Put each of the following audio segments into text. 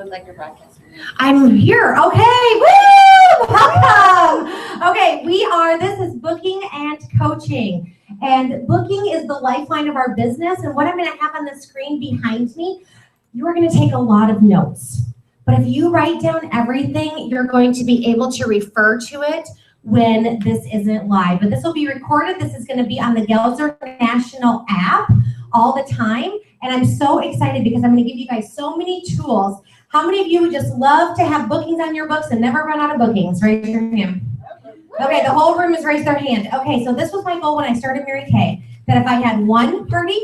look like you're broadcasting. I'm here. Okay. Woo! Welcome. Okay, this is booking and coaching. And booking is the lifeline of our business. And what I'm going to have on the screen behind me, you are going to take a lot of notes. But if you write down everything, you're going to be able to refer to it when this isn't live. But this will be recorded. This is going to be on the Gelser National app all the time. And I'm so excited because I'm going to give you guys so many tools. How many of you would just love to have bookings on your books and never run out of bookings? Raise your hand. Okay, the whole room has raised their hand. Okay, so this was my goal when I started Mary Kay, that if I had one party,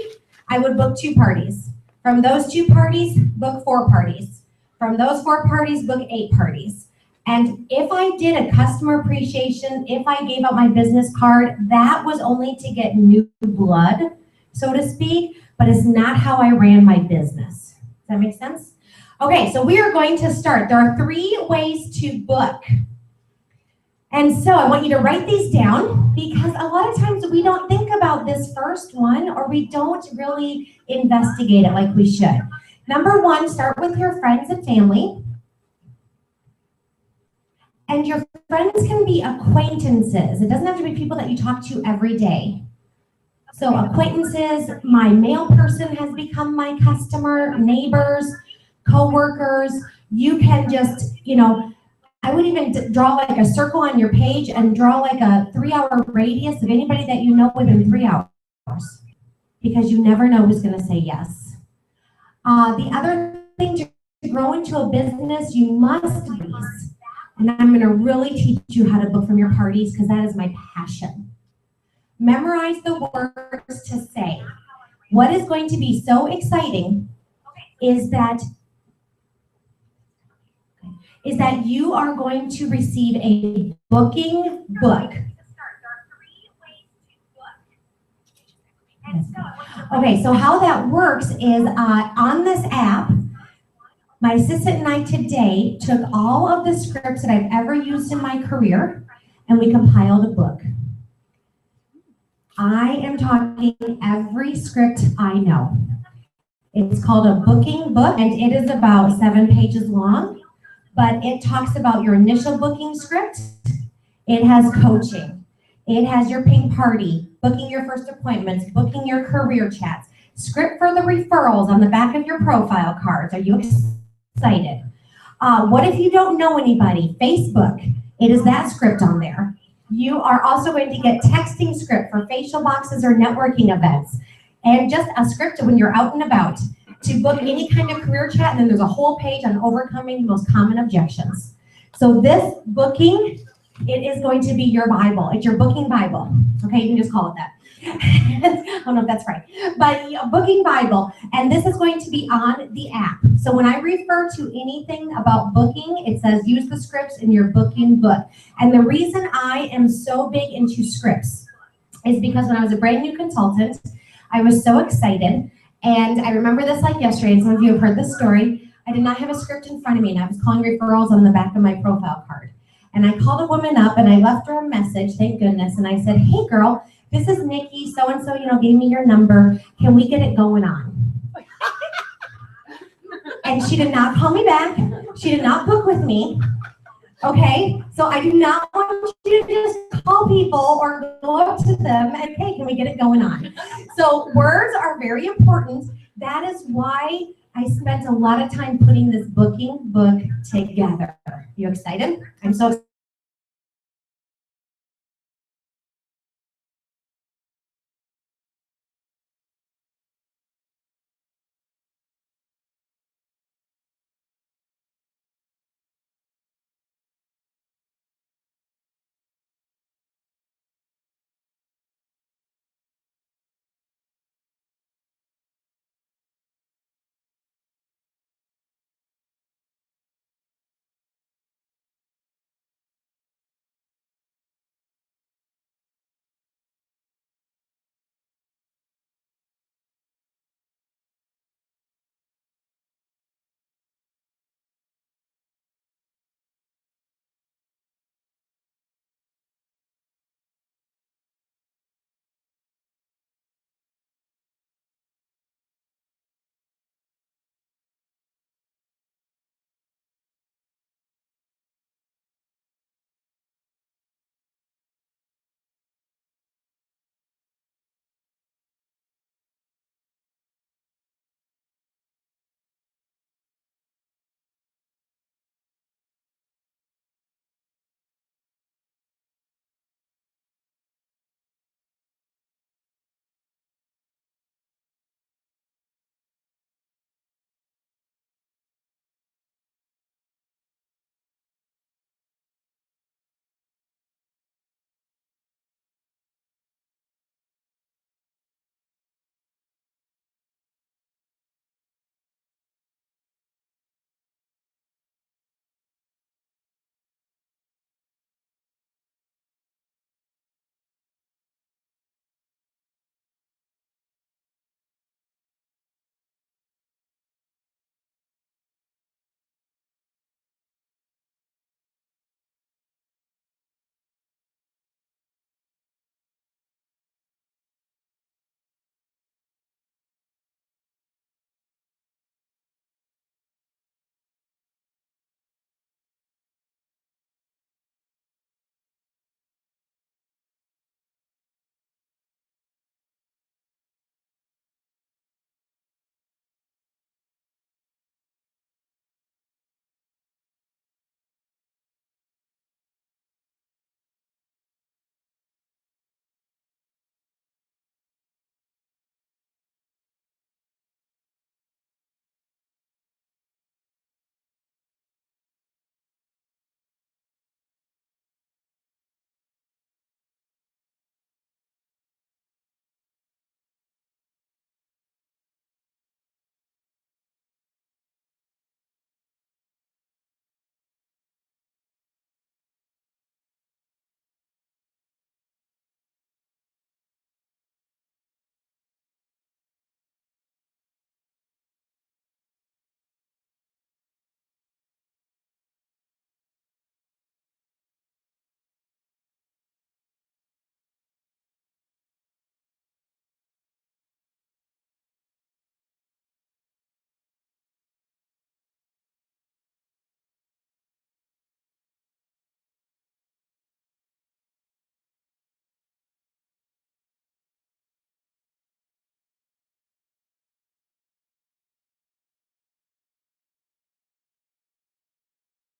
I would book 2 parties. From those 2 parties, book 4 parties. From those 4 parties, book 8 parties. And if I did a customer appreciation, if I gave out my business card, that was only to get new blood, so to speak, but it's not how I ran my business. Does that make sense? Okay, so we are going to start. There are 3 ways to book. And so I want you to write these down because a lot of times we don't think about this first one or we don't really investigate it like we should. Number 1, start with your friends and family. And your friends can be acquaintances. It doesn't have to be people that you talk to every day. So acquaintances, my mail person has become my customer, neighbors, co-workers. You can just, I would even draw like a circle on your page and draw like a 3-hour radius of anybody that you know within 3 hours, because you never know who's going to say yes. The other thing to grow into a business, you must be, and I'm going to really teach you how to book from your parties because that is my passion. Memorize the words to say. What is going to be so exciting is that you are going to receive a booking book. Okay, so how that works is on this app, my assistant and I today took all of the scripts that I've ever used in my career and we compiled a book. I am talking every script I know. It's called a booking book and it is about 7 pages long. But it talks about your initial booking script. It has coaching. It has your pink party, booking your first appointments, booking your career chats, script for the referrals on the back of your profile cards. Are you excited? What if you don't know anybody? Facebook. It is that script on there. You are also going to get texting script for facial boxes or networking events. And just a script when you're out and about to book any kind of career chat, and then there's a whole page on overcoming the most common objections. So this booking, it is going to be your Bible. It's your booking Bible. Okay, you can just call it that. I don't know if that's right, but booking Bible, and this is going to be on the app. So when I refer to anything about booking, it says use the scripts in your booking book. And the reason I am so big into scripts is because when I was a brand new consultant, I was so excited. And I remember this like yesterday, and some of you have heard this story. I did not have a script in front of me, and I was calling referrals on the back of my profile card. And I called a woman up, and I left her a message, thank goodness, and I said, hey girl, this is Nikki, so-and-so, gave me your number. Can we get it going on? And she did not call me back. She did not book with me. Okay, so I do not want you to just call people or go up to them and, hey, can we get it going on? So words are very important. That is why I spent a lot of time putting this booking book together. You excited? I'm so excited.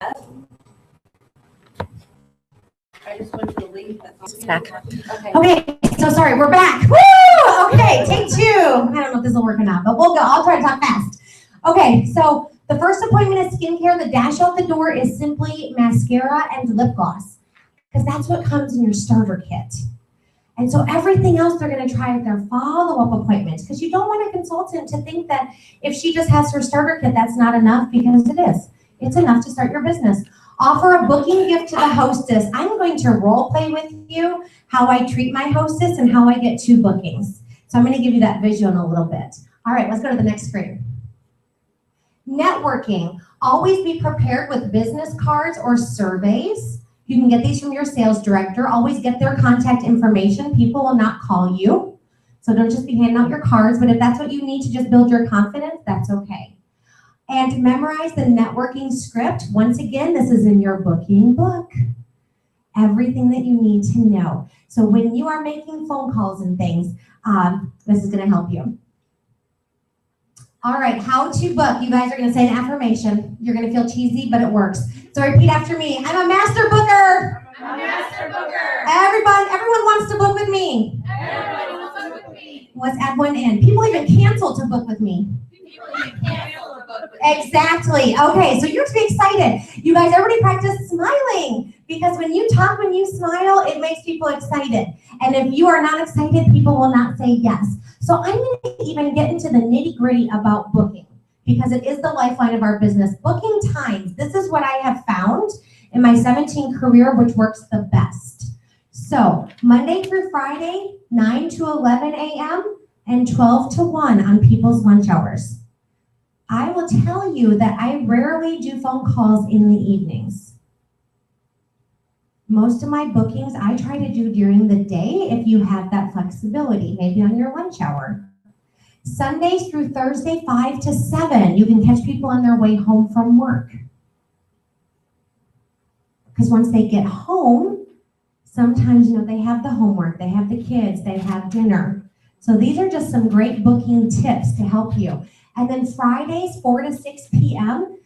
I just went to the link. It's back. Okay, so sorry, we're back. Woo! Okay, take 2. I don't know if this will work or not, but we'll go. I'll try to talk fast. Okay, so the first appointment is skincare. The dash out the door is simply mascara and lip gloss, because that's what comes in your starter kit. And so everything else they're going to try at their follow-up appointments, because you don't want a consultant to think that if she just has her starter kit, that's not enough, because it is. It's enough to start your business. Offer a booking gift to the hostess. I'm going to role play with you how I treat my hostess and how I get 2 bookings. So I'm going to give you that visual in a little bit. All right, let's go to the next screen. Networking. Always be prepared with business cards or surveys. You can get these from your sales director. Always get their contact information. People will not call you. So don't just be handing out your cards, but if that's what you need to just build your confidence, that's okay. And memorize the networking script. Once again, this is in your booking book. Everything that you need to know. So when you are making phone calls and things, this is gonna help you. All right, how to book. You guys are gonna say an affirmation. You're gonna feel cheesy, but it works. So repeat after me. I'm a master booker. I'm a master booker. Everyone wants to book with me. Everybody wants to book with me. Let's add one in. People even cancel to book with me. People even cancel to book with me. Exactly. Okay, so you're to be excited. You guys, everybody practice smiling, because when you talk, when you smile, it makes people excited. And if you are not excited, people will not say yes. So I'm going to even get into the nitty-gritty about booking, because it is the lifeline of our business. Booking times. This is what I have found in my 17 career, which works the best. So Monday through Friday, 9 to 11 a.m. and 12 to 1 on people's lunch hours. I will tell you that I rarely do phone calls in the evenings. Most of my bookings I try to do during the day if you have that flexibility, maybe on your lunch hour. Sundays through Thursday, 5 to 7, you can catch people on their way home from work. Because once they get home, sometimes, they have the homework, they have the kids, they have dinner. So these are just some great booking tips to help you. And then Fridays, 4 to 6 p.m.,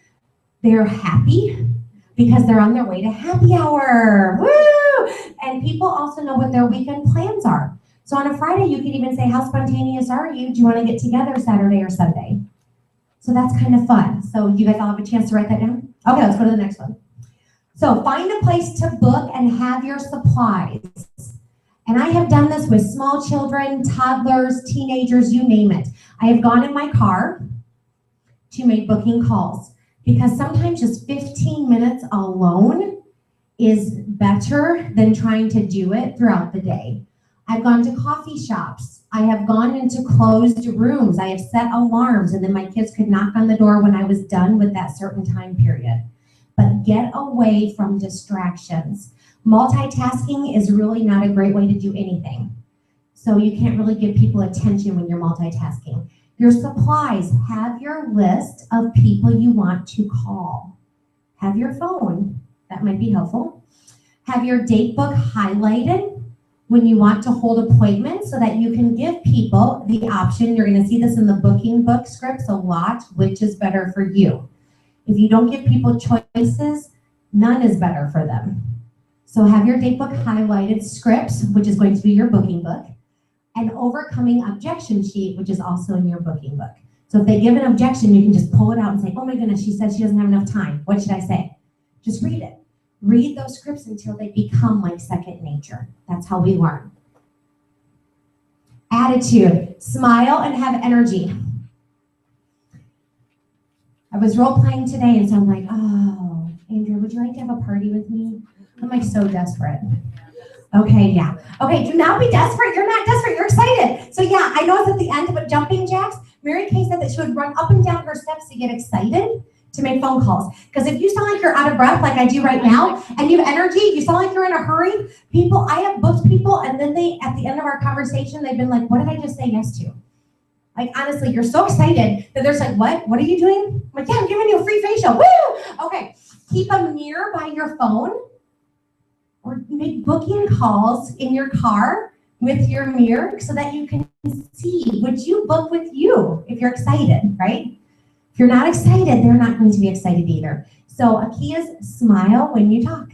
they're happy because they're on their way to happy hour. Woo! And people also know what their weekend plans are. So on a Friday, you can even say, how spontaneous are you? Do you want to get together Saturday or Sunday? So that's kind of fun. So you guys all have a chance to write that down? Okay, let's go to the next one. So find a place to book and have your supplies. And I have done this with small children, toddlers, teenagers, you name it. I have gone in my car to make booking calls, because sometimes just 15 minutes alone is better than trying to do it throughout the day. I've gone to coffee shops. I have gone into closed rooms. I have set alarms, and then my kids could knock on the door when I was done with that certain time period. But get away from distractions. Multitasking is really not a great way to do anything. So you can't really give people attention when you're multitasking. Your supplies, have your list of people you want to call. Have your phone, that might be helpful. Have your date book highlighted when you want to hold appointments so that you can give people the option. You're gonna see this in the booking book scripts a lot, which is better for you. If you don't give people choices, none is better for them. So have your date book highlighted, scripts, which is going to be your booking book, and overcoming objection sheet, which is also in your booking book. So if they give an objection, you can just pull it out and say, oh my goodness, she says she doesn't have enough time. What should I say? Just read it. Read those scripts until they become like second nature. That's how we learn. Attitude, smile and have energy. I was role playing today, and so I'm like, oh, Andrea, would you like to have a party with me? I'm like so desperate. Okay, yeah. Okay, do not be desperate. You're not desperate. You're excited. So yeah, I know it's at the end, but jumping jacks, Mary Kay said that she would run up and down her steps to get excited to make phone calls. Because if you sound like you're out of breath, like I do right now, and you have energy, you sound like you're in a hurry, I have booked people, and then at the end of our conversation, they've been like, what did I just say yes to? Like, honestly, you're so excited that there's like, what? What are you doing? I'm like, yeah, I'm giving you a free facial. Woo! Okay, keep a mirror by your phone, or make booking calls in your car with your mirror so that you can see, would you book with you if you're excited, right? If you're not excited, they're not going to be excited either. So a key is smile when you talk.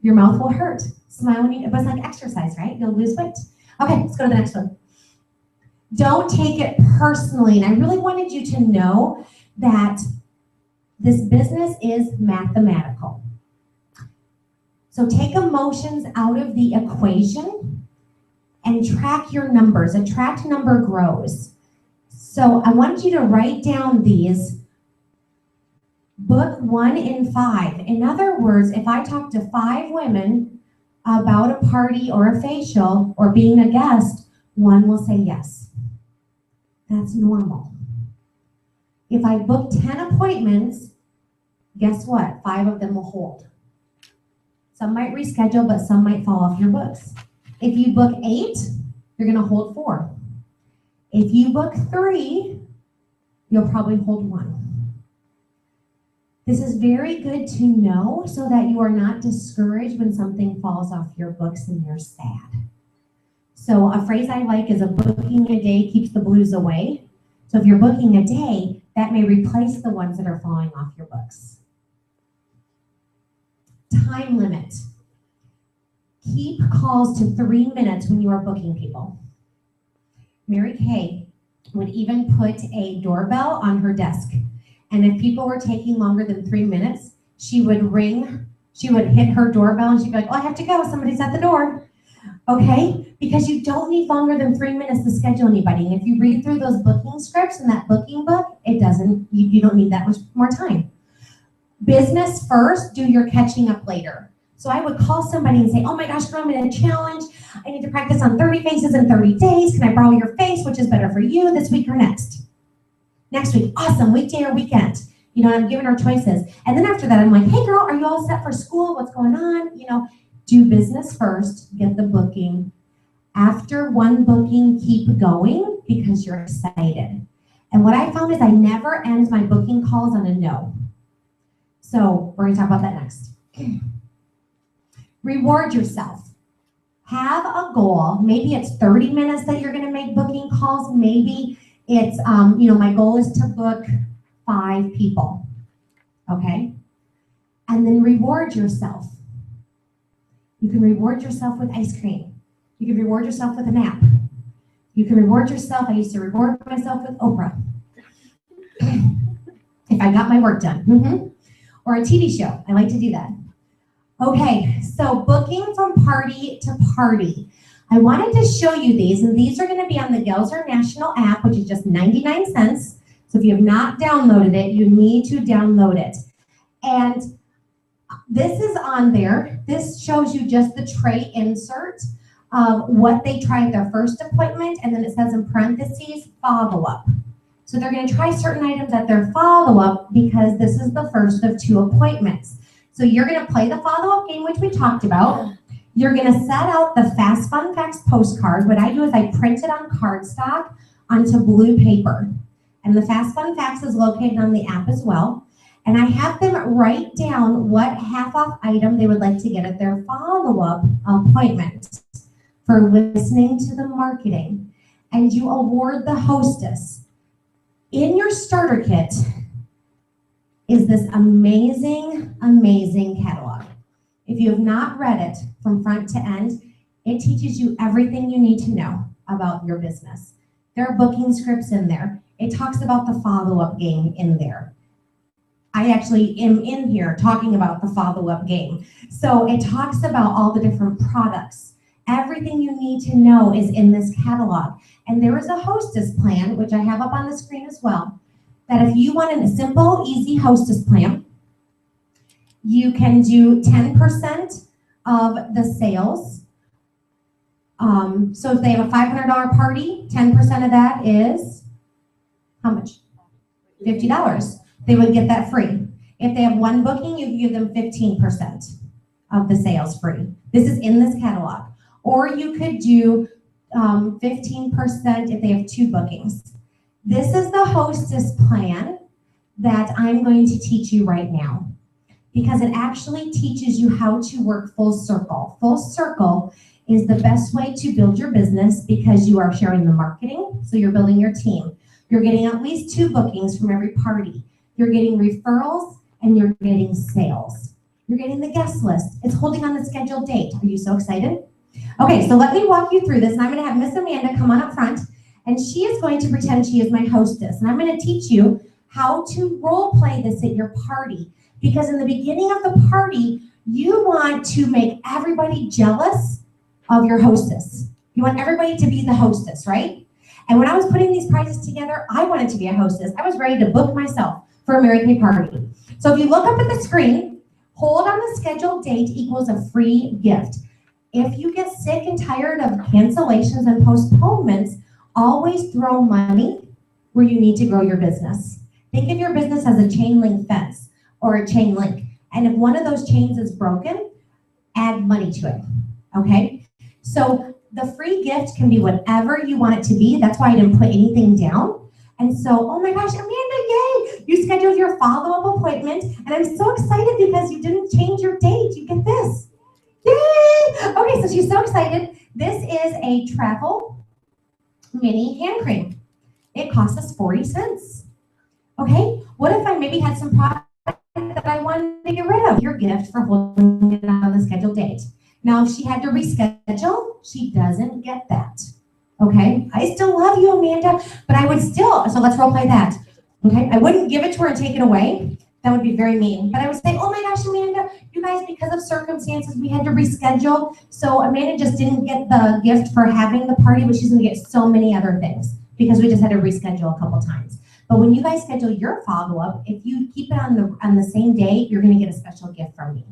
Your mouth will hurt. Smile when you, but it's like exercise, right? You'll lose weight. Okay, let's go to the next one. Don't take it personally. And I really wanted you to know that this business is mathematical. So take emotions out of the equation and track your numbers. A tracked number grows. So I want you to write down these. Book 1 in 5. In other words, if I talk to 5 women about a party or a facial or being a guest, 1 will say yes. That's normal. If I book 10 appointments, guess what? 5 of them will hold. Some might reschedule, but some might fall off your books. If you book 8, you're going to hold 4. If you book 3, you'll probably hold 1. This is very good to know so that you are not discouraged when something falls off your books and you're sad. So a phrase I like is a booking a day keeps the blues away. So if you're booking a day, that may replace the ones that are falling off your books. Time limit. Keep calls to 3 minutes when you are booking people. Mary Kay would even put a doorbell on her desk. And if people were taking longer than 3 minutes, she would ring, she would hit her doorbell and she'd be like, oh, I have to go, somebody's at the door. Okay? Because you don't need longer than 3 minutes to schedule anybody. And if you read through those booking scripts in that booking book, it doesn't, you don't need that much more time. Business first, do your catching up later. So I would call somebody and say, oh my gosh, girl, I'm in a challenge. I need to practice on 30 faces in 30 days. Can I borrow your face? Which is better for you, this week or next? Next week, awesome, weekday or weekend. You know, I'm giving her choices. And then after that, I'm like, hey girl, are you all set for school? What's going on? You know, do business first, get the booking. After one booking, keep going because you're excited. And what I found is I never end my booking calls on a no. So we're gonna talk about that next. Reward yourself. Have a goal. Maybe it's 30 minutes that you're gonna make booking calls. Maybe it's, my goal is to book 5 people, okay? And then reward yourself. You can reward yourself with ice cream. You can reward yourself with a nap. You can reward yourself, I used to reward myself with Oprah. If I got my work done. Or a TV show, I like to do that. Okay, so booking from party to party. I wanted to show you these, and these are going to be on the Gelser National app, which is just 99 cents. So if you have not downloaded it, you need to download it. And this is on there. This shows you just the tray insert of what they tried their first appointment, and then it says in parentheses, follow-up. So they're going to try certain items at their follow-up because this is the first of 2 appointments. So you're going to play the follow-up game, which we talked about. You're going to set out the Fast Fun Facts postcard. What I do is I print it on cardstock onto blue paper. And the Fast Fun Facts is located on the app as well. And I have them write down what half-off item they would like to get at their follow-up appointment for listening to the marketing. And you award the hostess. In your starter kit is this amazing, amazing catalog. If you have not read it from front to end, it teaches you everything you need to know about your business. There are booking scripts in there. It talks about the follow-up game in there. I actually am in here talking about the follow-up game. So it talks about all the different products. Everything you need to know is in this catalog. And there is a hostess plan, which I have up on the screen as well, that if you want a simple, easy hostess plan, you can do 10% of the sales. So if they have a $500 party, 10% of that is how much? $50. They would get that free. If they have 1 booking, you give them 15% of the sales free. This is in this catalog. Or you could do 15% if they have 2 bookings. This is the hostess plan that I'm going to teach you right now, because it actually teaches you how to work full circle. Full circle is the best way to build your business because you are sharing the marketing, so you're building your team. You're getting at least 2 bookings from every party. You're getting referrals, and you're getting sales. You're getting the guest list. It's holding on the scheduled date. Are you so excited? Okay, so let me walk you through this, and I'm going to have Miss Amanda come on up front, and she is going to pretend she is my hostess, and I'm going to teach you how to role play this at your party, because in the beginning of the party, you want to make everybody jealous of your hostess. You want everybody to be the hostess, right? And when I was putting these prizes together, I wanted to be a hostess. I was ready to book myself for a Mary Kay party. So if you look up at the screen, hold on the scheduled date equals a free gift. If you get sick and tired of cancellations and postponements, always throw money where you need to grow your business. Think of your business as a chain link fence or a chain link. And if one of those chains is broken, add money to it, okay? So the free gift can be whatever you want it to be. That's why I didn't put anything down. And so, oh my gosh, Amanda, yay! You scheduled your follow-up appointment, and I'm so excited because you didn't change your date. You get this. Yay! Okay, so she's so excited. This is a travel mini hand cream. It costs us 40 cents. Okay, what if I maybe had some product that I wanted to get rid of? Your gift for holding it on the scheduled date. Now, if she had to reschedule, she doesn't get that. Okay, I still love you, Amanda, but I would still, so let's role play that. Okay, I wouldn't give it to her and take it away. That would be very mean. But I would say, oh my gosh, Amanda, you guys, because of circumstances, we had to reschedule. So Amanda just didn't get the gift for having the party, but she's gonna get so many other things because we just had to reschedule a couple times. But when you guys schedule your follow-up, if you keep it on the same day, you're gonna get a special gift from me.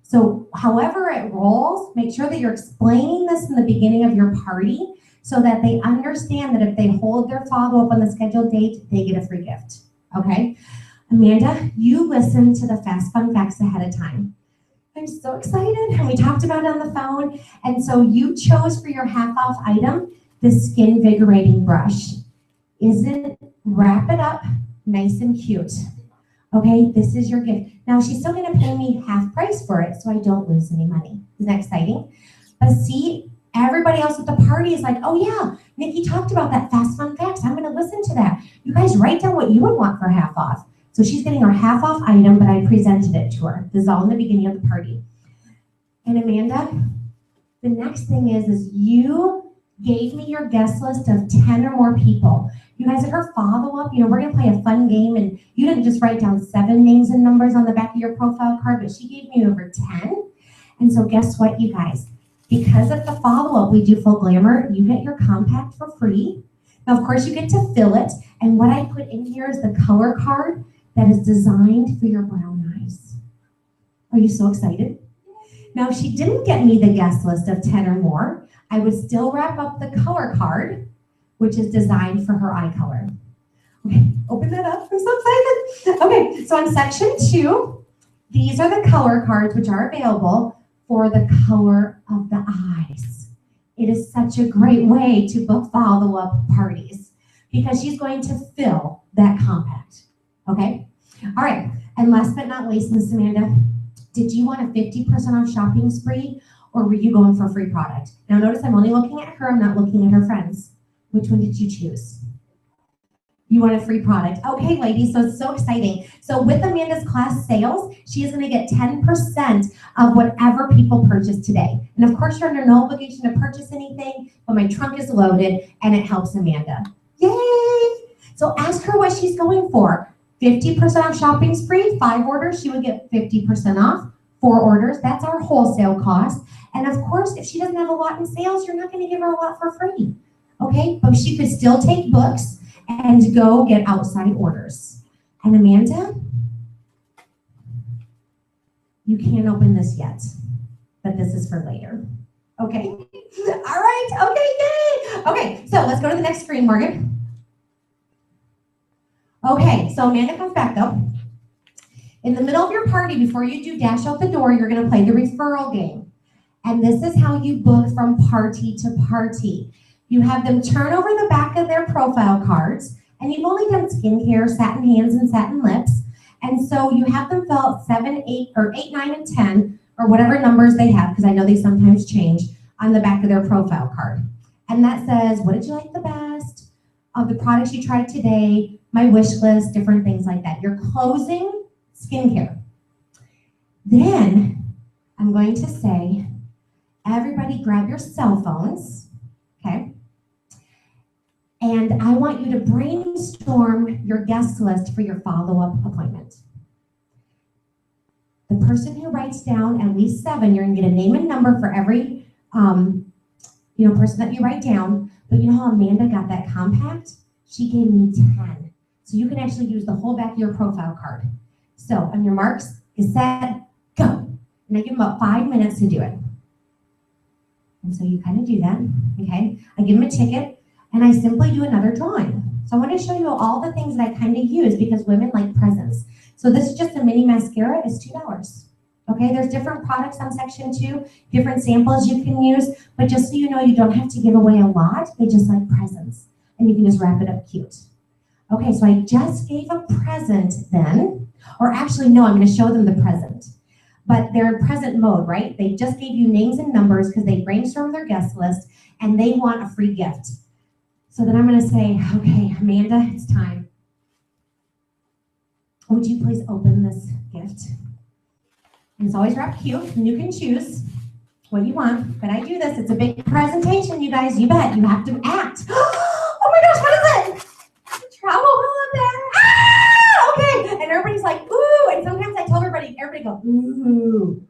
So however it rolls, make sure that you're explaining this in the beginning of your party so that they understand that if they hold their follow-up on the scheduled date, they get a free gift, okay? Amanda, you listened to the Fast Fun Facts ahead of time. I'm so excited, and we talked about it on the phone, and so you chose for your half-off item the Skin Invigorating Brush. Wrap it up nice and cute. Okay, this is your gift. Now, she's still gonna pay me half price for it, so I don't lose any money. Isn't that exciting? But see, everybody else at the party is like, oh yeah, Nikki talked about that Fast Fun Facts. I'm gonna listen to that. You guys write down what you would want for half off. So she's getting her half off item, but I presented it to her. This is all in the beginning of the party. And Amanda, the next thing is you gave me your guest list of 10 or more people. You guys, at her follow-up, we're gonna play a fun game, and you didn't just write down 7 names and numbers on the back of your profile card, but she gave me over 10. And so guess what, you guys? Because at the follow-up, we do full glamour, you get your compact for free. Now, of course, you get to fill it, and what I put in here is the color card that is designed for your brown eyes. Are you so excited? Now, if she didn't get me the guest list of 10 or more, I would still wrap up the color card, which is designed for her eye color. Okay, open that up, I'm so excited. Okay, so on section 2, these are the color cards which are available for the color of the eyes. It is such a great way to book follow-up parties because she's going to fill that compact, okay? All right, and last but not least, Miss Amanda, did you want a 50% off shopping spree or were you going for free product? Now notice I'm only looking at her, I'm not looking at her friends. Which one did you choose? You want a free product. Okay, ladies, so it's so exciting. So with Amanda's class sales, she is gonna get 10% of whatever people purchase today. And of course, you're under no obligation to purchase anything, but my trunk is loaded and it helps Amanda. Yay! So ask her what she's going for. 50% off shopping spree, 5 orders, she would get 50% off. 4 orders, that's our wholesale cost. And of course, if she doesn't have a lot in sales, you're not gonna give her a lot for free. Okay, but she could still take books and go get outside orders. And Amanda, you can't open this yet, but this is for later. Okay, all right, okay, yay. Okay, so let's go to the next screen, Morgan. Okay, so Amanda comes back though. In the middle of your party, before you do dash out the door, you're gonna play the referral game. And this is how you book from party to party. You have them turn over the back of their profile cards, and you've only done skincare, satin hands, and satin lips. And so you have them fill out 7, 8, or 8, 9, and 10, or whatever numbers they have, because I know they sometimes change, on the back of their profile card. And that says, what did you like the best? Of the products you tried today, my wish list, different things like that. Your closing skincare. Then I'm going to say, everybody grab your cell phones, okay? And I want you to brainstorm your guest list for your follow-up appointment. The person who writes down at least 7, you're gonna get a name and number for every person that you write down. But you know how Amanda got that compact? She gave me 10. So you can actually use the whole back of your profile card. So on your marks, get set, go. And I give them about 5 minutes to do it. And so you kind of do that, okay? I give them a ticket, and I simply do another drawing. So I want to show you all the things that I kind of use because women like presents. So this is just a mini mascara. It's $2. Okay, there's different products on section 2, different samples you can use, but just so you know, you don't have to give away a lot. They just like presents, and you can just wrap it up cute. Okay, so I just gave a present then, or actually, no, I'm going to show them the present. But they're in present mode, right? They just gave you names and numbers because they brainstormed their guest list, and they want a free gift. So then I'm going to say, okay, Amanda, it's time. Would you please open this gift? And it's always wrapped cute, and you can choose what you want. But I do this. It's a big presentation, you guys. You bet. You have to act. Oh my gosh, what is it? Travel holiday. Ah, okay. And everybody's like, ooh. And sometimes I tell everybody go, ooh.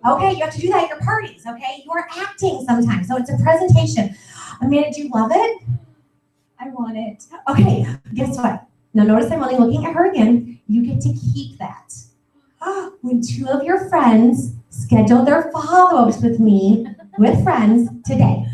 Okay, you have to do that at your parties, okay? You are acting sometimes. So it's a presentation. Amanda, do you love it? I want it. Okay, guess what? Now notice I'm only looking at her again. You get to keep that. When 2 of your friends schedule their follow-ups with me, with friends, today.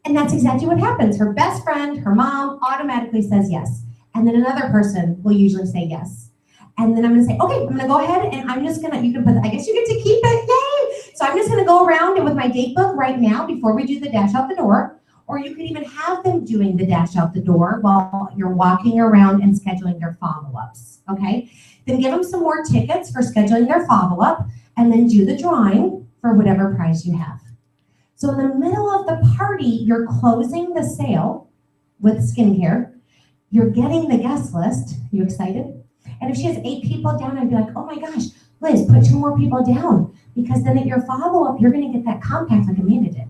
And that's exactly what happens. Her best friend, her mom, automatically says yes. And then another person will usually say yes. And then I'm gonna say, okay, I'm gonna go ahead and I'm just gonna, I guess you get to keep it, yay! So I'm just gonna go around and with my date book right now before we do the dash out the door, or you could even have them doing the dash out the door while you're walking around and scheduling their follow-ups, okay? Then give them some more tickets for scheduling their follow-up, and then do the drawing for whatever prize you have. So in the middle of the party, you're closing the sale with skincare. You're getting the guest list. You excited? And if she has 8 people down, I'd be like, oh my gosh, Liz, put 2 more people down. Because then at your follow-up, you're gonna get that compact like Amanda did,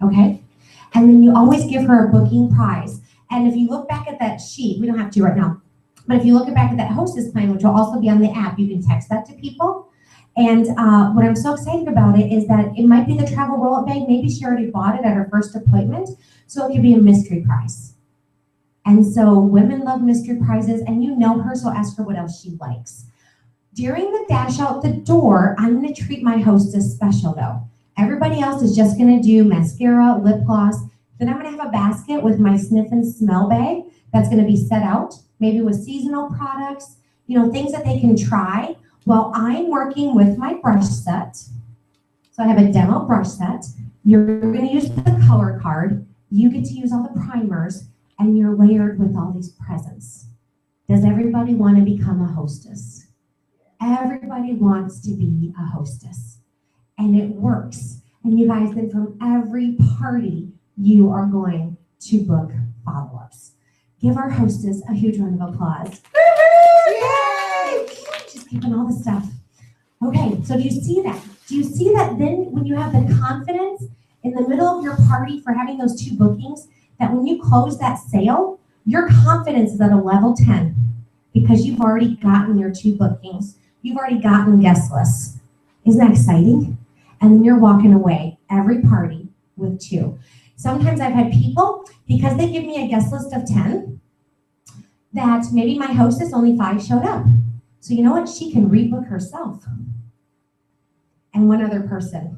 okay? And then you always give her a booking prize. And if you look back at that sheet, we don't have to right now, but if you look back at that hostess plan, which will also be on the app, you can text that to people. And what I'm so excited about it is that it might be the travel roll-up bag. Maybe she already bought it at her first appointment, so it could be a mystery prize. And so women love mystery prizes, and you know her, so ask her what else she likes. During the dash out the door, I'm gonna treat my hostess special though. Everybody else is just gonna do mascara, lip gloss. Then I'm gonna have a basket with my sniff and smell bag that's gonna be set out, maybe with seasonal products, things that they can try while I'm working with my brush set. So I have a demo brush set. You're gonna use the color card. You get to use all the primers, and you're layered with all these presents. Does everybody wanna become a hostess? Everybody wants to be a hostess. And it works. And you guys, then from every party, you are going to book follow-ups. Give our hostess a huge round of applause. Yay! She's keeping all the stuff. Okay, so do you see that? Do you see that then when you have the confidence in the middle of your party for having those 2 bookings, that when you close that sale, your confidence is at a level 10 because you've already gotten your 2 bookings. You've already gotten guest lists. Isn't that exciting? And then you're walking away every party with 2. Sometimes I've had people, because they give me a guest list of 10, that maybe my hostess only 5 showed up. So you know what? She can rebook herself and 1 other person.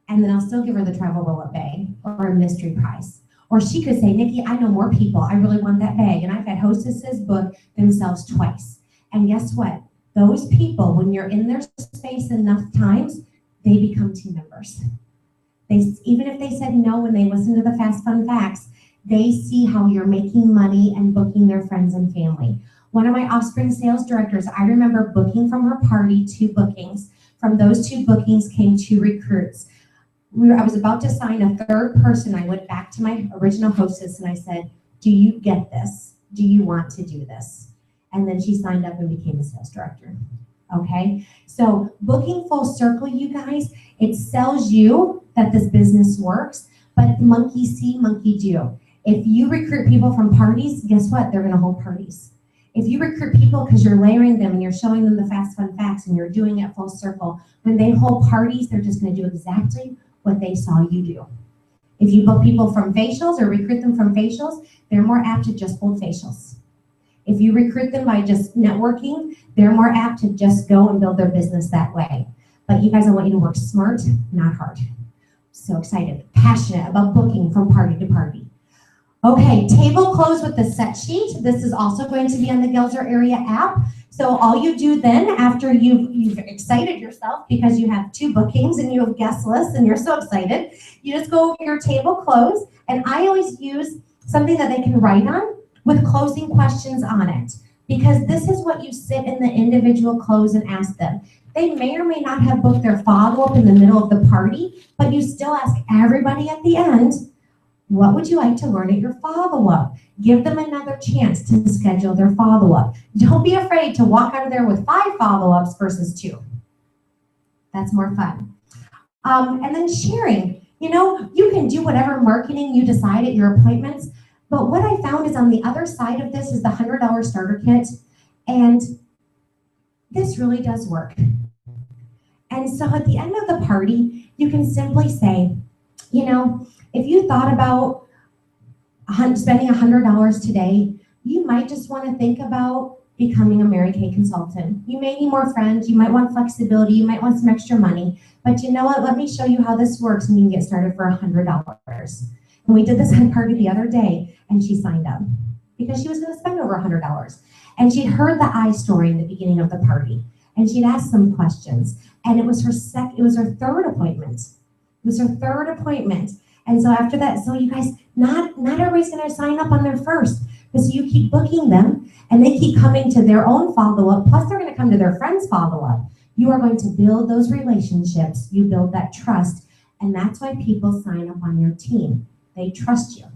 And then I'll still give her the travel roll-up bag or a mystery prize. Or she could say, Nikki, I know more people. I really want that bag. And I've had hostesses book themselves twice. And guess what? Those people, when you're in their space enough times, they become team members. Even if they said no when they listen to the Fast Fun Facts, they see how you're making money and booking their friends and family. One of my Offspring sales directors, I remember booking from her party 2 bookings. From those 2 bookings came 2 recruits. I was about to sign a 3rd person. I went back to my original hostess and I said, do you get this? Do you want to do this? and then she signed up and became a sales director. Okay, so booking full circle, you guys, it sells you that this business works, but monkey see, monkey do. If you recruit people from parties, guess what? They're gonna hold parties. If you recruit people because you're layering them and you're showing them the fast, fun facts and you're doing it full circle, when they hold parties, they're just gonna do exactly what they saw you do. If you book people from facials or recruit them from facials, they're more apt to just hold facials. If you recruit them by just networking, they're more apt to just go and build their business that way. But you guys, I want you to work smart, not hard. So excited, passionate about booking from party to party. Okay, table close with the set sheet. This is also going to be on the Gelzer Area app. So all you do then, after you've excited yourself because you have 2 bookings and you have guest lists and you're so excited, you just go over your table close, and I always use something that they can write on with closing questions on it, because this is what you sit in the individual close and ask them. They may or may not have booked their follow-up in the middle of the party, but you still ask everybody at the end, what would you like to learn at your follow-up? Give them another chance to schedule their follow-up. Don't be afraid to walk out of there with 5 follow-ups versus 2. That's more fun. And then sharing. You know, you can do whatever marketing you decide at your appointments, but what I found is on the other side of this is the $100 starter kit, and this really does work. And so at the end of the party, you can simply say, you know, if you thought about spending $100 today, you might just want to think about becoming a Mary Kay consultant. You may need more friends, you might want flexibility, you might want some extra money, but you know what, let me show you how this works and you can get started for $100. And we did this at a party the other day, and she signed up because she was going to spend over $100. And she'd heard the I story in the beginning of the party, and she'd asked some questions, and it was her 3rd appointment. It was her 3rd appointment. And so after that, so you guys, not everybody's going to sign up on their first, but so you keep booking them, and they keep coming to their own follow-up, plus they're going to come to their friends' follow-up. You are going to build those relationships, you build that trust, and that's why people sign up on your team. They trust you,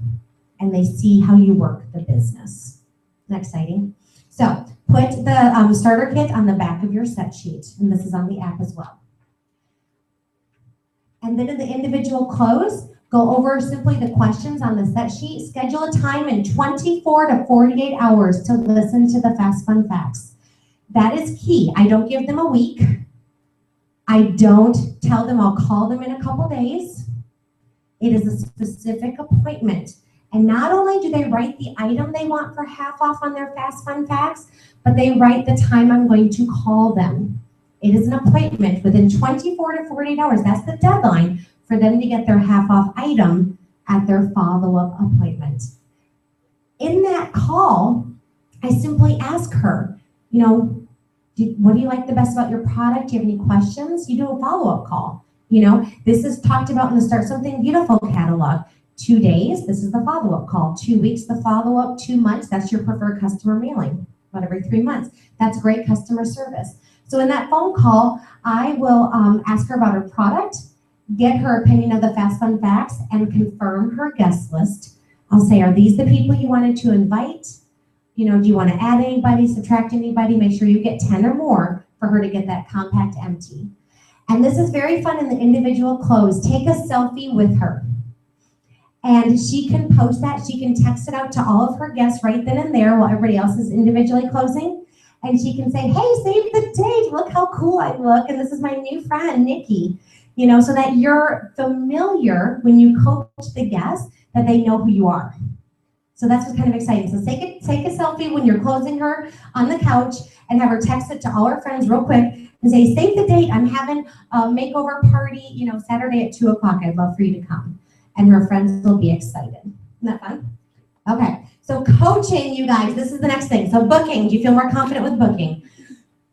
and they see how you work the business. Isn't that exciting? So put the starter kit on the back of your set sheet, and this is on the app as well. And then in the individual close, go over simply the questions on the set sheet. Schedule a time in 24 to 48 hours to listen to the fast, fun facts. That is key. I don't give them a week. I don't tell them I'll call them in a couple days. It is a specific appointment. And not only do they write the item they want for half off on their fast, fun facts, but they write the time I'm going to call them. It is an appointment within 24 to 48 hours. That's the deadline for them to get their half off item at their follow-up appointment. In that call, I simply ask her, you know, what do you like the best about your product? Do you have any questions? You do a follow-up call. You know, this is talked about in the Start Something Beautiful catalog. 2 days, this is the follow-up call. 2 weeks, the follow-up. 2 months, that's your preferred customer mailing. About every 3 months. That's great customer service. So in that phone call, I will ask her about her product, get her opinion of the fast, fun facts, and confirm her guest list. I'll say, are these the people you wanted to invite? You know, do you want to add anybody, subtract anybody? Make sure you get 10 or more for her to get that compact empty. And this is very fun in the individual close. Take a selfie with her. And she can post that. She can text it out to all of her guests right then and there while everybody else is individually closing. And she can say, hey, save the date. Look how cool I look. And this is my new friend, Nikki. You know, so that you're familiar when you coach the guests, that they know who you are. So that's what's kind of exciting. So take a selfie when you're closing her on the couch and have her text it to all her friends real quick and say, save the date. I'm having a makeover party, you know, Saturday at 2 o'clock. I'd love for you to come. And her friends will be excited. Isn't that fun? Okay, so coaching, you guys, this is the next thing. So booking, do you feel more confident with booking?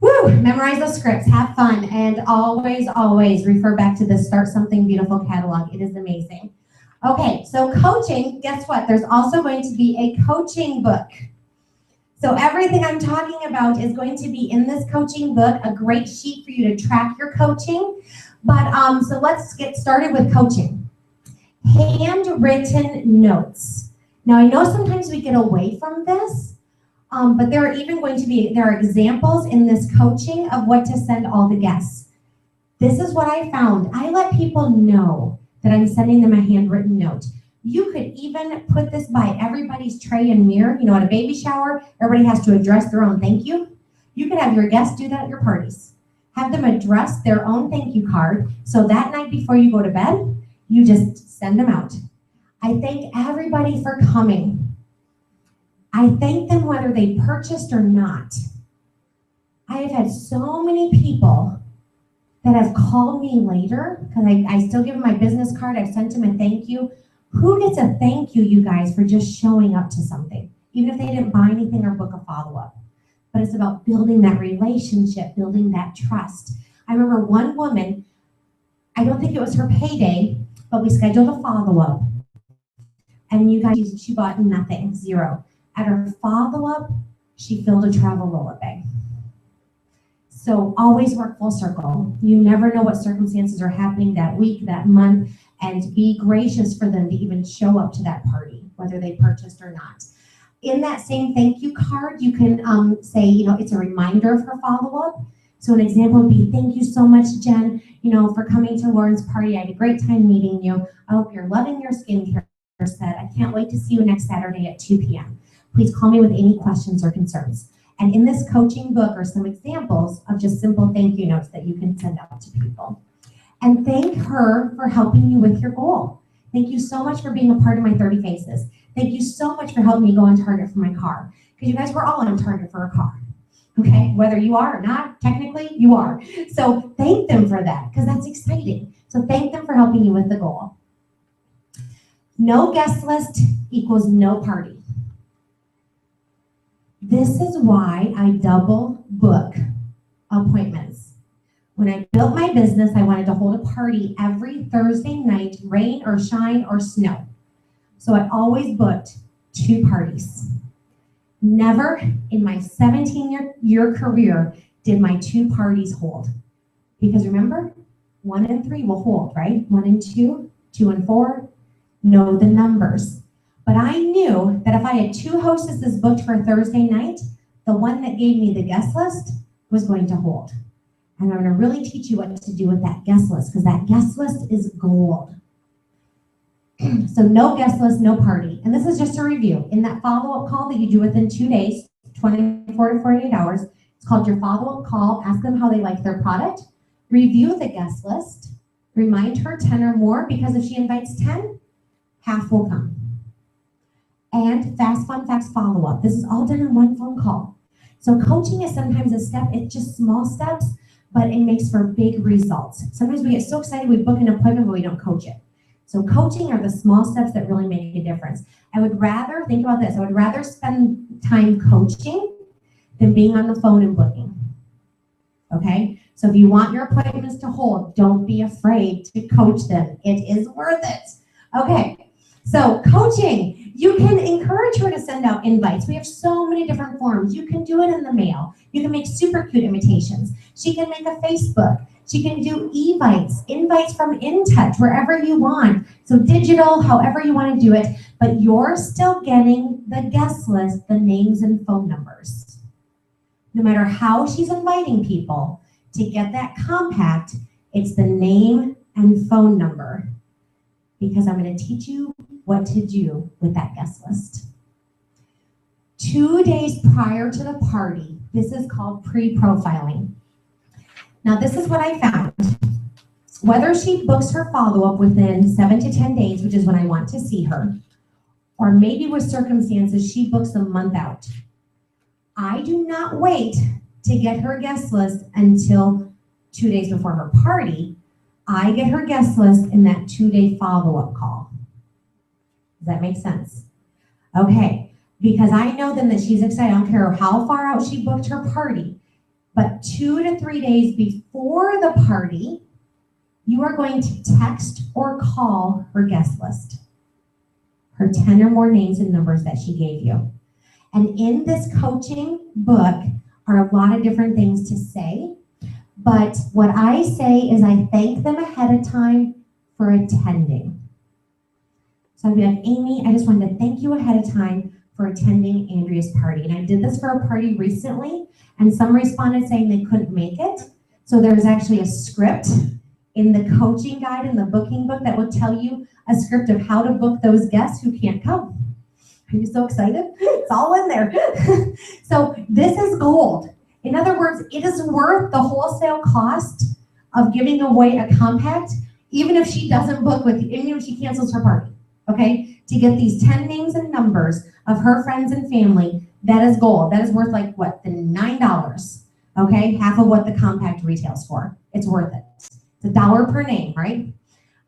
Woo, memorize those scripts, have fun, and always, always refer back to the Start Something Beautiful catalog. It is amazing. Okay, so coaching, guess what? There's also going to be a coaching book. So everything I'm talking about is going to be in this coaching book, a great sheet for you to track your coaching. But so let's get started with coaching. Handwritten notes. Now I know sometimes we get away from this, But there are examples in this coaching of what to send all the guests. This is what I found. I let people know that I'm sending them a handwritten note. You could even put this by everybody's tray and mirror. At a baby shower, everybody has to address their own thank you. You could have your guests do that at your parties. Have them address their own thank you card. So that night before you go to bed, you just send them out. I thank everybody for coming. I thank them whether they purchased or not. I have had so many people that have called me later, because I still give them my business card. I've sent them a thank you. Who gets a thank you, you guys, for just showing up to something, even if they didn't buy anything or book a follow-up? But it's about building that relationship, building that trust. I remember one woman, I don't think it was her payday, but we scheduled a follow-up. And you guys, she bought nothing, zero. At her follow-up, she filled a travel roll-up bag. So always work full circle. You never know what circumstances are happening that week, that month, and be gracious for them to even show up to that party, whether they purchased or not. In that same thank you card, you can say, it's a reminder of her follow-up. So an example would be, thank you so much, Jen, for coming to Lauren's party. I had a great time meeting you. I hope you're loving your skincare set. I can't wait to see you next Saturday at 2 p.m. Please call me with any questions or concerns. And in this coaching book are some examples of just simple thank you notes that you can send out to people. And thank her for helping you with your goal. Thank you so much for being a part of my 30 Faces. Thank you so much for helping me go on target for my car. Because you guys, we're all on target for a car. Okay, whether you are or not, technically you are. So thank them for that, because that's exciting. So thank them for helping you with the goal. No guest list equals no party. This is why I double book appointments. When I built my business, I wanted to hold a party every Thursday night, rain or shine or snow. So I always booked 2 parties. Never in my 17-year career did my 2 parties hold. Because remember, 1 and 3 will hold, right? 1 and 2, 2 and 4, know the numbers. But I knew that if I had 2 hostesses booked for Thursday night, the one that gave me the guest list was going to hold. And I'm going to really teach you what to do with that guest list, because that guest list is gold. So no guest list, no party. And this is just a review. In that follow-up call that you do within 2 days, 24 to 48 hours, it's called your follow-up call. Ask them how they like their product. Review the guest list. Remind her 10 or more, because if she invites 10, half will come. And fast, fun facts follow-up. This is all done in one phone call. So coaching is sometimes a step. It's just small steps, but it makes for big results. Sometimes we get so excited we book an appointment, but we don't coach it. So coaching are the small steps that really make a difference. I would rather, think about this, I would rather spend time coaching than being on the phone and booking. Okay? So if you want your appointments to hold, don't be afraid to coach them. It is worth it. Okay, so coaching. You can encourage her to send out invites. We have so many different forms. You can do it in the mail. You can make super cute invitations. She can make a Facebook. She can do invites from InTouch, wherever you want. So digital, however you want to do it, but you're still getting the guest list, the names and phone numbers. No matter how she's inviting people, to get that compact, it's the name and phone number, because I'm going to teach you what to do with that guest list. 2 days prior to the party, this is called pre-profiling. Now, this is what I found. Whether she books her follow-up within 7 to 10 days, which is when I want to see her, or maybe with circumstances she books a month out, I do not wait to get her guest list until 2 days before her party. I get her guest list in that 2-day follow-up call. Does that make sense? Okay, because I know then that she's excited. I don't care how far out she booked her party, but 2 to 3 days before the party, you are going to text or call her guest list, her 10 or more names and numbers that she gave you. And in this coaching book are a lot of different things to say, but what I say is I thank them ahead of time for attending. So I'd be like, Amy, I just wanted to thank you ahead of time for attending Andrea's party. And I did this for a party recently, and some responded saying they couldn't make it. So there's actually a script in the coaching guide in the booking book that will tell you a script of how to book those guests who can't come. Are you so excited? It's all in there. So this is gold. In other words, it is worth the wholesale cost of giving away a compact, even if she doesn't book with you, even if she cancels her party, okay? To get these 10 names and numbers of her friends and family, that is gold. That is worth like what, the $9, okay? Half of what the compact retails for. It's worth it. It's $1 per name, right?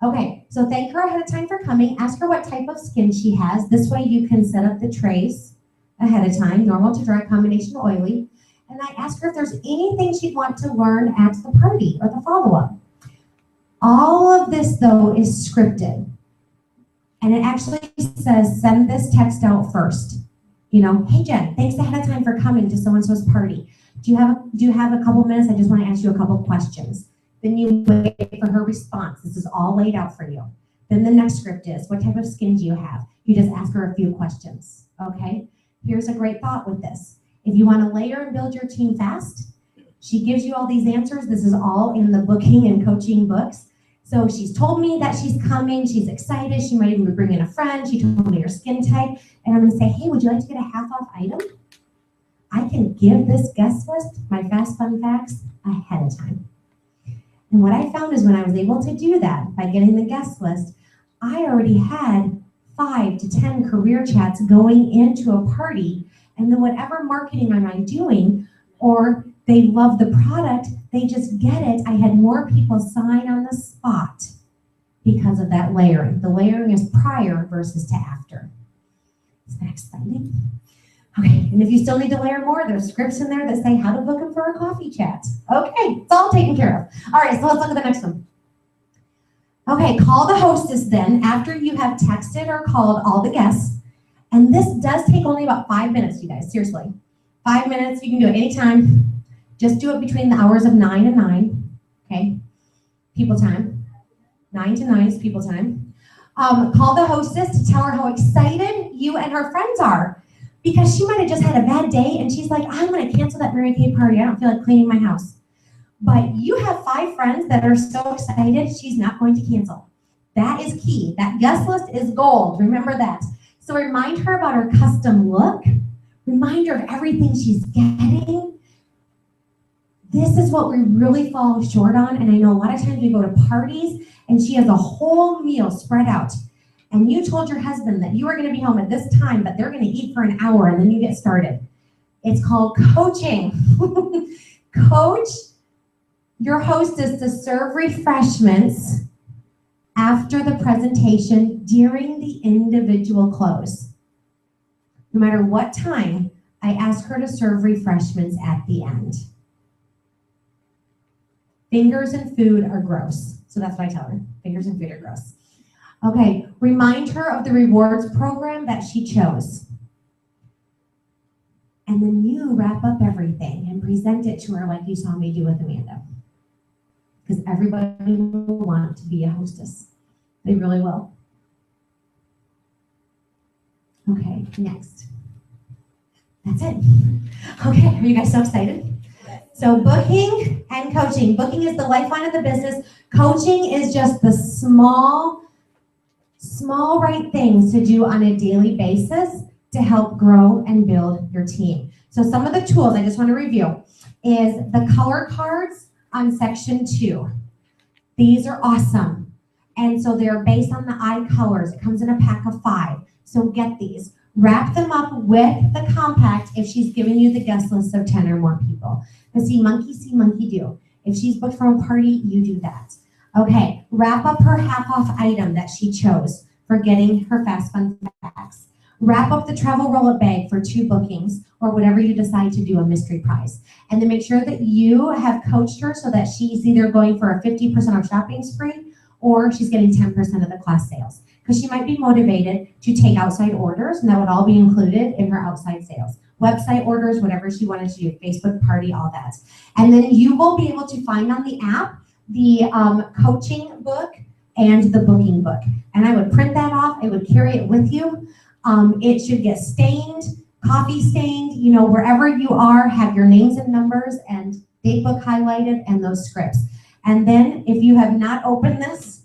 Okay, so thank her ahead of time for coming. Ask her what type of skin she has. This way you can set up the trays ahead of time, normal to dry, combination oily. And I asked her if there's anything she'd want to learn at the party or the follow-up. All of this, though, is scripted. And it actually says, send this text out first. You know, hey, Jen, thanks ahead of time for coming to so-and-so's party. Do you have a couple minutes? I just want to ask you a couple questions. Then you wait for her response. This is all laid out for you. Then the next script is, what type of skin do you have? You just ask her a few questions, okay? Here's a great thought with this. If you want to layer and build your team fast, she gives you all these answers. This is all in the booking and coaching books. So she's told me that she's coming. She's excited. She might even be bringing a friend. She told me her skin type. And I'm going to say, hey, would you like to get a half-off item? I can give this guest list, my fast fun facts, ahead of time. And what I found is when I was able to do that by getting the guest list, I already had 5 to 10 career chats going into a party. And then whatever marketing am I doing, or they love the product, they just get it. I had more people sign on the spot because of that layering. The layering is prior versus to after. Isn't that exciting? Okay, and if you still need to layer more, there's scripts in there that say how to book them for a coffee chat. Okay, it's all taken care of. All right, so let's look at the next one. Okay, call the hostess then after you have texted or called all the guests. And this does take only about 5 minutes, you guys, seriously. 5 minutes, you can do it anytime. Just do it between the hours of 9 and 9, okay? People time. 9 to 9 is people time. Call the hostess to tell her how excited you and her friends are. Because she might have just had a bad day and she's like, I'm gonna cancel that Mary Kay party. I don't feel like cleaning my house. But you have 5 friends that are so excited, she's not going to cancel. That is key. That guest list is gold, remember that. So remind her about her custom look. Remind her of everything she's getting. This is what we really fall short on. And I know a lot of times we go to parties and she has a whole meal spread out. And you told your husband that you were going to be home at this time, but they're going to eat for an hour and then you get started. It's called coaching. Coach your hostess to serve refreshments after the presentation during the individual close. No matter what time, I ask her to serve refreshments at the end. Fingers and food are gross. So that's what I tell her. Fingers and food are gross. Okay, remind her of the rewards program that she chose. And then you wrap up everything and present it to her like you saw me do with Amanda. Because everybody will want to be a hostess. They really will. Okay, next. That's it. Okay, are you guys so excited? So booking and coaching. Booking is the lifeline of the business. Coaching is just the small right things to do on a daily basis to help grow and build your team. So some of the tools I just want to review is the color cards on section 2. These are awesome. And so they're based on the eye colors. It comes in a pack of 5. So get these. Wrap them up with the compact if she's given you the guest list of 10 or more people. But see monkey do. If she's booked from a party, you do that. Okay, wrap up her half-off item that she chose for getting her fast fun facts. Wrap up the travel roll-up bag for 2 bookings or whatever you decide to do, a mystery prize. And then make sure that you have coached her so that she's either going for a 50% off shopping spree or she's getting 10% of the class sales. Because she might be motivated to take outside orders, and that would all be included in her outside sales. Website orders, whatever she wanted to do, Facebook party, all that. And then you will be able to find on the app the coaching book and the booking book. And I would print that off. I would carry it with you. It should get stained, coffee stained, you know, wherever you are, have your names and numbers and date book highlighted and those scripts. And then if you have not opened this,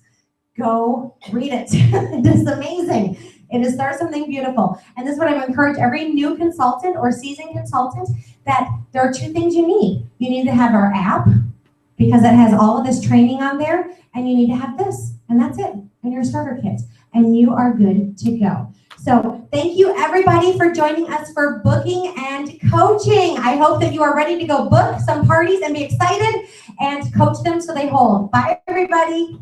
go read it. It is amazing. It is start something beautiful. And this is what I would encourage every new consultant or seasoned consultant, that there are two things you need. You need to have our app, because it has all of this training on there, and you need to have this, and that's it, and your starter kit, and you are good to go. So thank you everybody for joining us for booking and coaching. I hope that you are ready to go book some parties and be excited and coach them so they hold. Bye everybody.